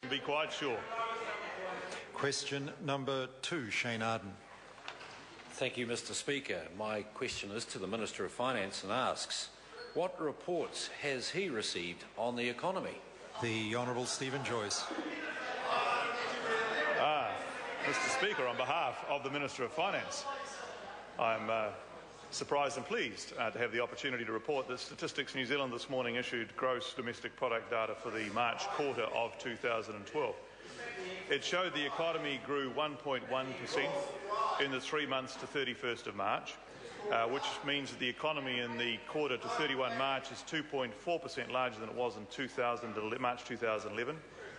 Be quite sure. Question number 2, Shane Ardern. Thank you, Mr. Speaker. My question is to the Minister of Finance and asks, what reports has he received on the economy? The Honourable Stephen Joyce. Mr. Speaker, on behalf of the Minister of Finance, I'm surprised and pleased to have the opportunity to report that Statistics New Zealand this morning issued gross domestic product data for the March quarter of 2012. It showed the economy grew 1.1% in the 3 months to 31st of March, which means that the economy in the quarter to 31 March is 2.4% larger than it was in March 2011,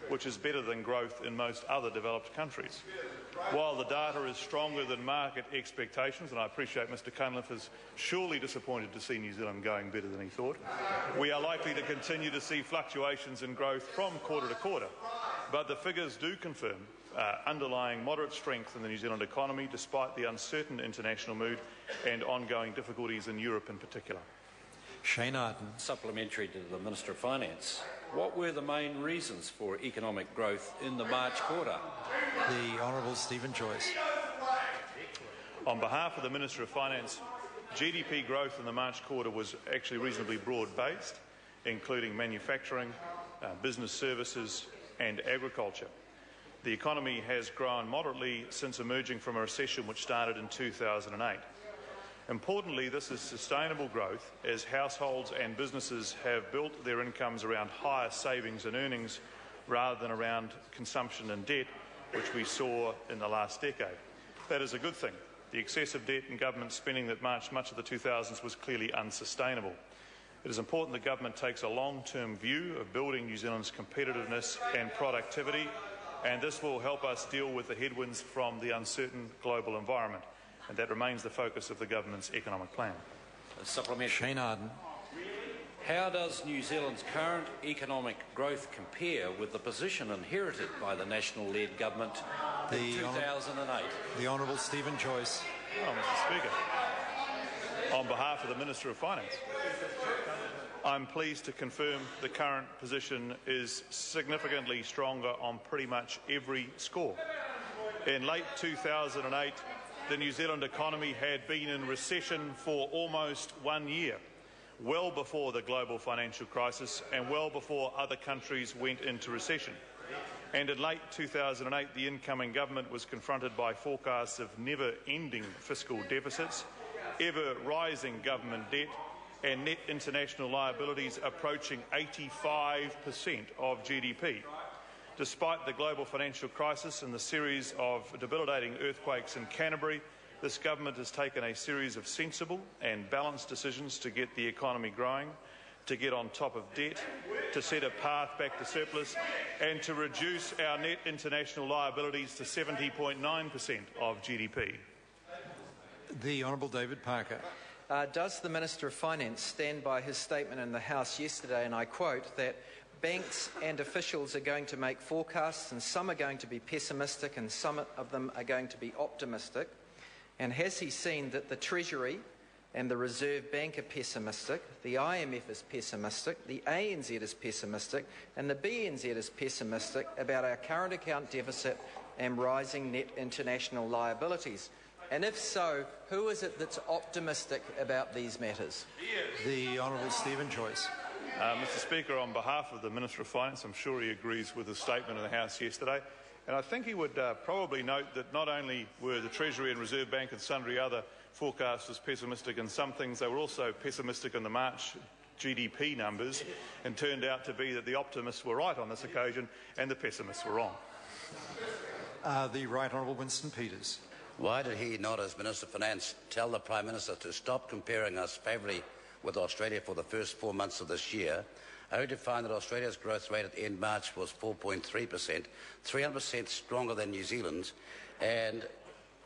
which is better than growth in most other developed countries. While the data is stronger than market expectations, and I appreciate Mr Cunliffe is surely disappointed to see New Zealand going better than he thought, we are likely to continue to see fluctuations in growth from quarter to quarter. But the figures do confirm underlying moderate strength in the New Zealand economy despite the uncertain international mood and ongoing difficulties in Europe in particular. Shane Ardern. Supplementary to the Minister of Finance, what were the main reasons for economic growth in the March quarter? The Honourable Stephen Joyce. On behalf of the Minister of Finance, GDP growth in the March quarter was actually reasonably broad-based, including manufacturing, business services and agriculture. The economy has grown moderately since emerging from a recession which started in 2008. Importantly, this is sustainable growth as households and businesses have built their incomes around higher savings and earnings rather than around consumption and debt, which we saw in the last decade. That is a good thing. The excessive debt and government spending that marched much of the 2000s was clearly unsustainable. It is important the government takes a long-term view of building New Zealand's competitiveness and productivity, and this will help us deal with the headwinds from the uncertain global environment. And that remains the focus of the government's economic plan. Supplementary. Shane Ardern. How does New Zealand's current economic growth compare with the position inherited by the National-led government in 2008? The Honourable Stephen Joyce. Well, Mr. Speaker, on behalf of the Minister of Finance, I'm pleased to confirm the current position is significantly stronger on pretty much every score. In late 2008, the New Zealand economy had been in recession for almost 1 year, well before the global financial crisis and well before other countries went into recession. And in late 2008, the incoming government was confronted by forecasts of never-ending fiscal deficits, ever-rising government debt, and net international liabilities approaching 85% of GDP. Despite the global financial crisis and the series of debilitating earthquakes in Canterbury, this government has taken a series of sensible and balanced decisions to get the economy growing, to get on top of debt, to set a path back to surplus, and to reduce our net international liabilities to 70.9% of GDP. The Honourable David Parker. Does the Minister of Finance stand by his statement in the House yesterday, and I quote, that banks and officials are going to make forecasts and some are going to be pessimistic and some of them are going to be optimistic? And has he seen that the Treasury and the Reserve Bank are pessimistic, the IMF is pessimistic, the ANZ is pessimistic and the BNZ is pessimistic about our current account deficit and rising net international liabilities? And if so, who is it that's optimistic about these matters? The Honourable Stephen Joyce. Mr. Speaker, on behalf of the Minister of Finance, I'm sure he agrees with the statement in the House yesterday. And I think he would probably note that not only were the Treasury and Reserve Bank and sundry other forecasters pessimistic in some things, they were also pessimistic in the March GDP numbers, and turned out to be that the optimists were right on this occasion and the pessimists were wrong. The Right Honourable Winston Peters. Why did he not, as Minister of Finance, tell the Prime Minister to stop comparing us favourably with Australia for the first 4 months of this year, only to find that Australia's growth rate at the end of March was 4.3%, 300% stronger than New Zealand's,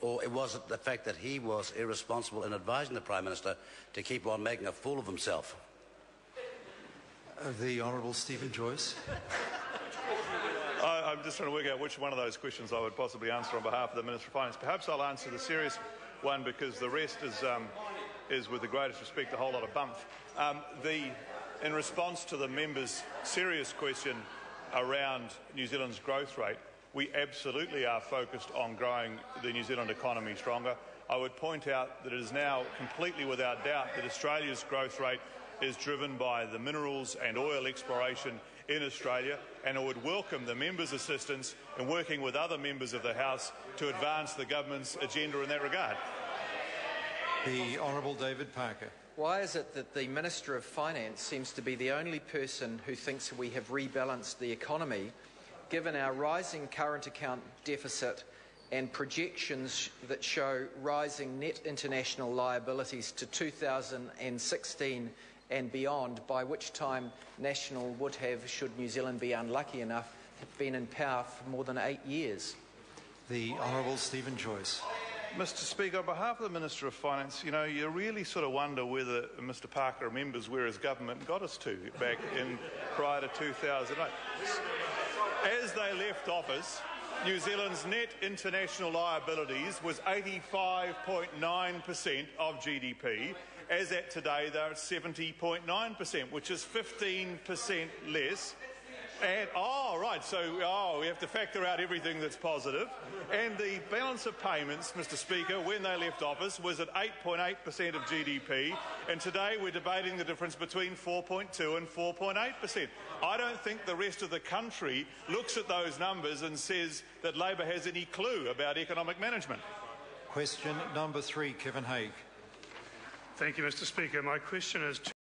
or was it the fact that he was irresponsible in advising the Prime Minister to keep on making a fool of himself? The Honourable Stephen Joyce. I'm just trying to work out which one of those questions I would possibly answer on behalf of the Minister of Finance. Perhaps I'll answer the serious one because the rest is with the greatest respect, a whole lot of bump. In response to the member's serious question, around New Zealand's growth rate, we absolutely are focused on growing the New Zealand economy stronger. I would point out that it is now completely without doubt that Australia's growth rate is driven by the minerals and oil exploration in Australia, and I would welcome the members' assistance in working with other members of the House to advance the government's agenda in that regard. The Honourable David Parker. Why is it that the Minister of Finance seems to be the only person who thinks we have rebalanced the economy, given our rising current account deficit and projections that show rising net international liabilities to 2016 and beyond, by which time National would have, should New Zealand be unlucky enough, been in power for more than 8 years? The Honourable Stephen Joyce. Mr. Speaker, on behalf of the Minister of Finance, you really sort of wonder whether Mr. Parker remembers where his government got us to back in prior to 2008. As they left office, New Zealand's net international liabilities was 85.9% of GDP. As at today, they're at 70.9%, which is 15% less. And, we have to factor out everything that's positive. And the balance of payments, Mr. Speaker, when they left office was at 8.8% of GDP, and today we're debating the difference between 4.2 and 4.8%. I don't think the rest of the country looks at those numbers and says that Labor has any clue about economic management. Question number 3, Kevin Haig. Thank you, Mr. Speaker. My question is